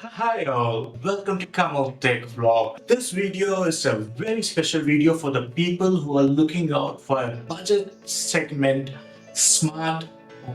Hi all, welcome to kamaltechvlog. This video is a very special video for the people who are looking out for a budget segment smart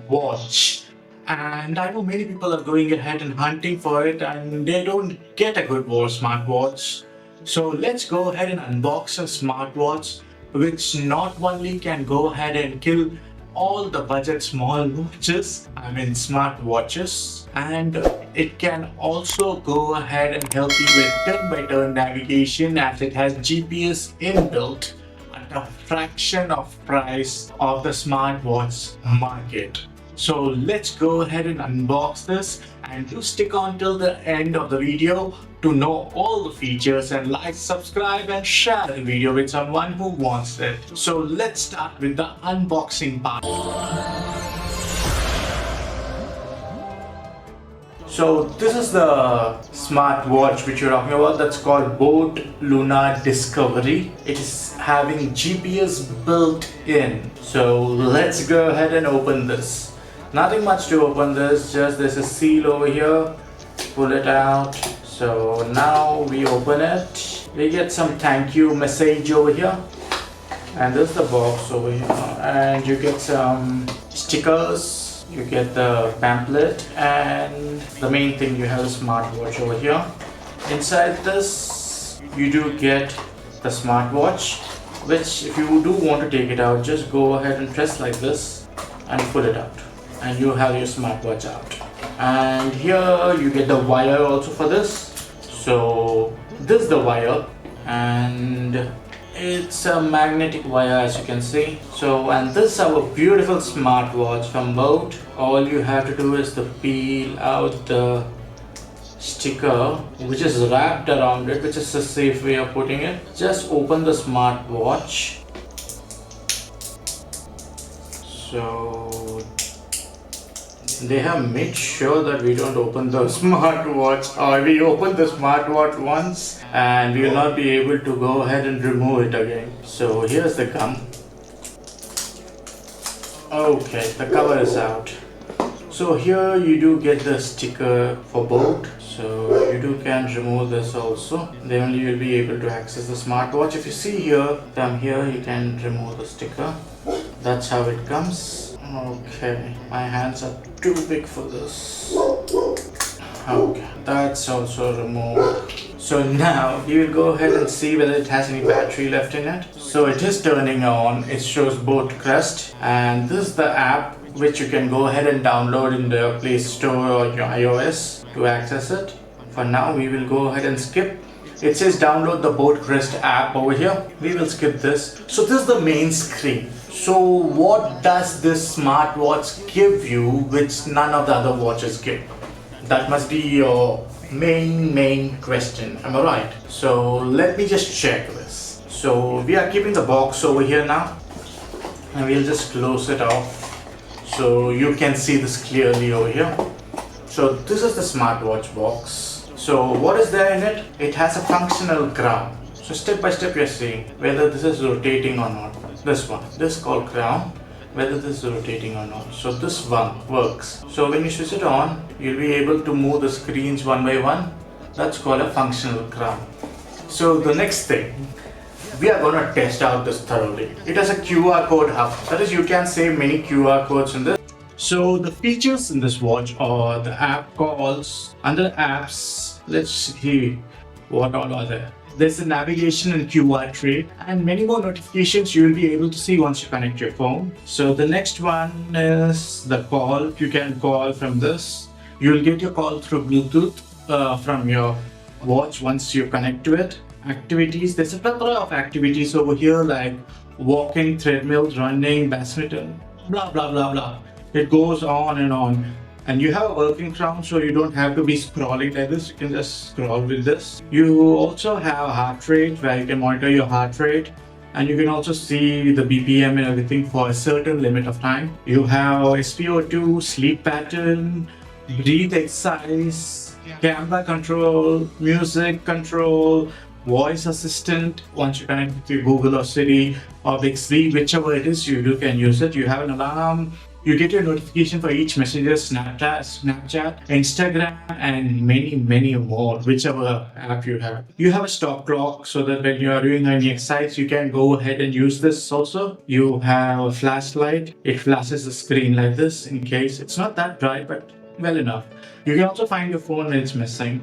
watch. And I know many people are going ahead and hunting for it and they don't get a good smartwatch. So let's go ahead and unbox a smartwatch which not only can go ahead and kill all the budget small watches, smart watches, and it can also go ahead and help you with turn-by-turn navigation as it has GPS inbuilt at a fraction of price of the smartwatch market. So let's go ahead and unbox this, and do stick on till the end of the video to know all the features, and like, subscribe and share the video with someone who wants it. So let's start with the unboxing part. So this is the smartwatch which you're talking about, that's called Lunar Discovery. It is having GPS built in. So let's go ahead and open this. Nothing much to open this, just there's a seal over here. Pull it out. So now we open it. We get some thank you message over here. And this is the box over here. And you get some stickers. You get the pamphlet. And the main thing, you have a smartwatch over here. Inside this, you do get the smartwatch, which if you do want to take it out, just go ahead and press like this and pull it out. And you have your smartwatch out. And here you get the wire also for this. So this is the wire, and it's a magnetic wire as you can see. So, and this is our beautiful smartwatch from Boat. All you have to do is to peel out the sticker which is wrapped around it, which is a safe way of putting it. Just open the smartwatch. So they have made sure that we don't open the smartwatch, or we open the smartwatch once and we will not be able to go ahead and remove it again. So here's the gum. Okay, the cover is out. So here you do get the sticker for Boat. So you can remove this also. Then only you'll be able to access the smartwatch. If you see here, from here you can remove the sticker. That's how it comes. Okay, my hands are too big for this. Okay, that's also removed. So now we will go ahead and see whether it has any battery left in it. So it is turning on. It shows Boat crest, and this is the app which you can go ahead and download in the Play Store or your iOS to access it. For now, we will go ahead and skip. It says download the Boat crest app over here. We will skip this. So this is the main screen. So what does this smartwatch give you which none of the other watches give? That must be your main question, am I right? So let me just check this. So we are keeping the box over here now, and we'll just close it off so you can see this clearly over here. So this is the smartwatch box. So what is there in it? It has a functional crown. So step by step you're seeing whether this is rotating or not. This one, this is called crown, whether this is rotating or not. So this one works. So when you switch it on, you'll be able to move the screens one by one. That's called a functional crown. So the next thing, we are going to test out this thoroughly. It has a QR code hub. That is, you can save many QR codes in this. So the features in this watch are the app calls. Under apps, let's see what all are there. There's the navigation and QR tray, and many more notifications you will be able to see once you connect your phone. So the next one is the call. You can call from this. You'll get your call through Bluetooth from your watch once you connect to it. Activities, there's a plethora of activities over here like walking, treadmill, running, badminton, blah blah blah blah. It goes on and on. And you have a working crown, so you don't have to be scrolling like this. You can just scroll with this. You also have heart rate, where you can monitor your heart rate, and you can also see the BPM and everything for a certain limit of time. You have SpO2, sleep pattern, breathe exercise, camera control, music control, voice assistant. Once you connect to Google or Siri or Bixby, whichever it is, you can use it. You have an alarm. You get your notification for each messenger, Snapchat, Instagram, and many more, whichever app you have. You have a stop clock so that when you are doing any exercise, you can go ahead and use this also. You have a flashlight. It flashes the screen like this in case it's not that bright, but well enough. You can also find your phone when it's missing.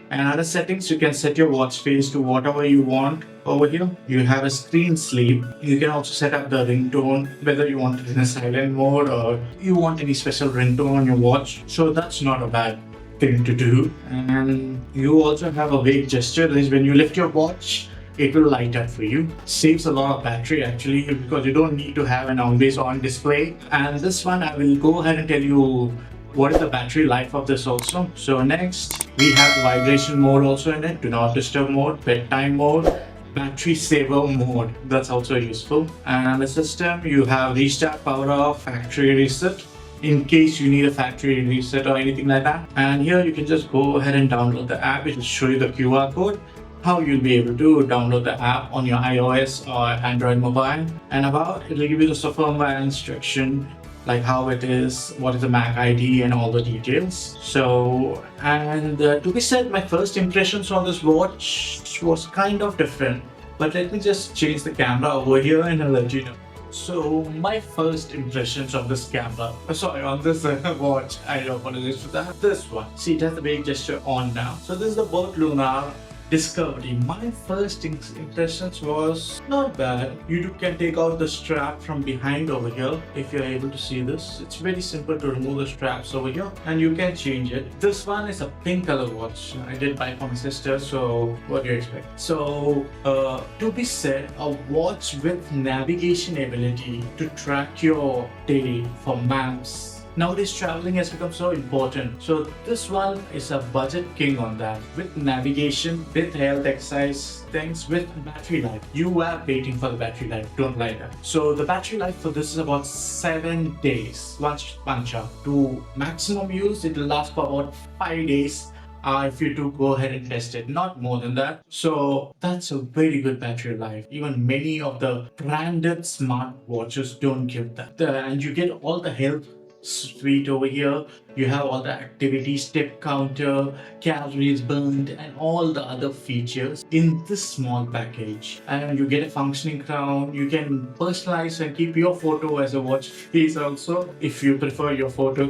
And other settings, you can set your watch face to whatever you want. Over here, you have a screen sleep. You can also set up the ringtone, whether you want it in a silent mode or you want any special ringtone on your watch. So that's not a bad thing to do. And you also have a wake gesture. That is, when you lift your watch, it will light up for you. Saves a lot of battery actually, because you don't need to have an always on display. And this one, I will go ahead and tell you what is the battery life of this also. So next, we have vibration mode also in it, do not disturb mode, bedtime mode, battery saver mode. That's also useful. And on the system, you have restart, power off, factory reset, in case you need a factory reset or anything like that. And here you can just go ahead and download the app. It will show you the QR code, how you'll be able to download the app on your iOS or Android mobile. And about, it will give you the firmware instruction, like how it is, what is the MAC ID, and all the details. So, and to be said, my first impressions on this watch was kind of different. But let me just change the camera over here and I'll let you know. So, my first impressions of this camera, on this watch, I apologize for that. This one, see, it has the wake gesture on now. So, this is the boat Lunar Discovery. My first impressions was not bad. You can take out the strap from behind over here if you're able to see this. It's very simple to remove the straps over here and you can change it. This one is a pink color watch. I did buy for my sister, so what do you expect? So to be said, a watch with navigation ability to track your day for maps. Nowadays, traveling has become so important. So this one is a budget king on that. With navigation, with health exercise things, with battery life. You are waiting for the battery life, don't lie that. So the battery life for this is about 7 days. Once punch out. To maximum use, it will last for about 5 days. If you do go ahead and test it, not more than that. So that's a very good battery life. Even many of the branded smart watches don't give that. And you get all the health suite over here. You have all the activity, step counter, calories burned, and all the other features in this small package. And you get a functioning crown. You can personalize and keep your photo as a watch face also, if you prefer your photo.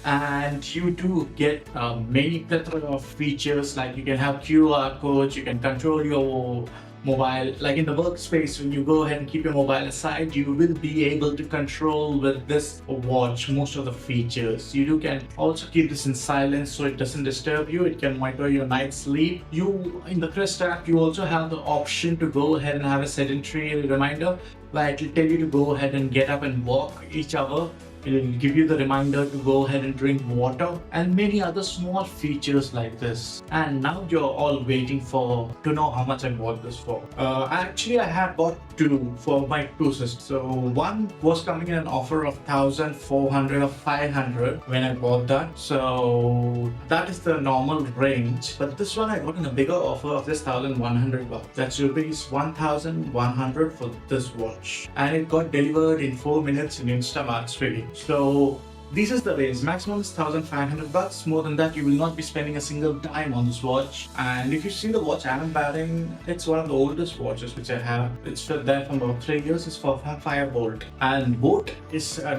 And you do get many plethora of features, like you can have QR codes, you can control your mobile, like in the workspace. When you go ahead and keep your mobile aside, you will be able to control with this watch most of the features. You can also keep this in silence so it doesn't disturb you. It can monitor your night sleep. You, in the Crest app, you also have the option to go ahead and have a sedentary reminder, where it will tell you to go ahead and get up and walk each hour. It will give you the reminder to go ahead and drink water, and many other small features like this. And now you're all waiting to know how much I bought this for. Actually, I had bought two for my two sisters. So one was coming in an offer of 1,400 or 500 when I bought that. So that is the normal range. But this one I got in a bigger offer of this 1,100 bucks. That's rupees 1,100 for this watch. And it got delivered in 4 minutes in Instamart Swiggy. So this is the range. Maximum is 1,500 bucks. More than that, you will not be spending a single dime on this watch. And if you see the watch I'm wearing, it's one of the oldest watches which I have. It's there for about 3 years. It's for Firebolt. And Bolt is a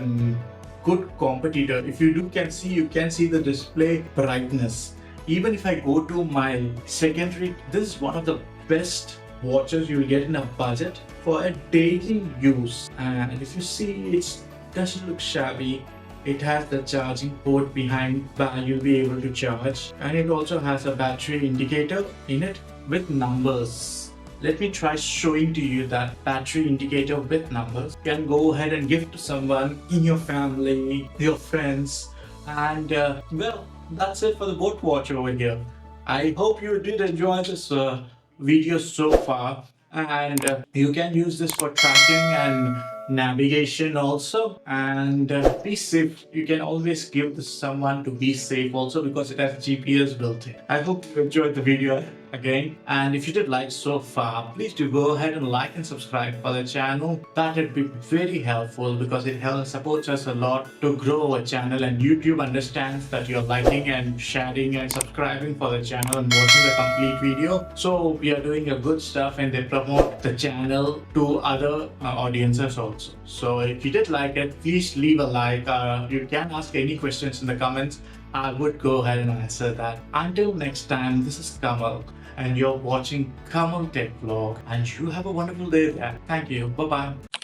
good competitor. If you can see the display brightness. Even if I go to my secondary, this is one of the best watches you will get in a budget for a daily use. And if you see, it doesn't look shabby. It has the charging port behind where you'll be able to charge, and it also has a battery indicator in it with numbers. Let me try showing to you that battery indicator with numbers. You can go ahead and give to someone in your family, your friends, and well, that's it for the boat watch over here. I hope you did enjoy this video so far, and you can use this for tracking and navigation also, and be safe. You can always give this someone to be safe also because it has GPS built in. I hope you enjoyed the video again, and if you did like so far, please do go ahead and like and subscribe for the channel. That would be very helpful because it helps supports us a lot to grow our channel, and YouTube understands that you're liking and sharing and subscribing for the channel and watching the complete video. So we are doing a good stuff, and they promote the channel to other audiences also. So if you did like it, please leave a like. You can ask any questions in the comments. I would go ahead and answer that. Until next time, this is Kamal, and you're watching Kamal Tech Vlog, and you have a wonderful day there. Thank you. Bye bye.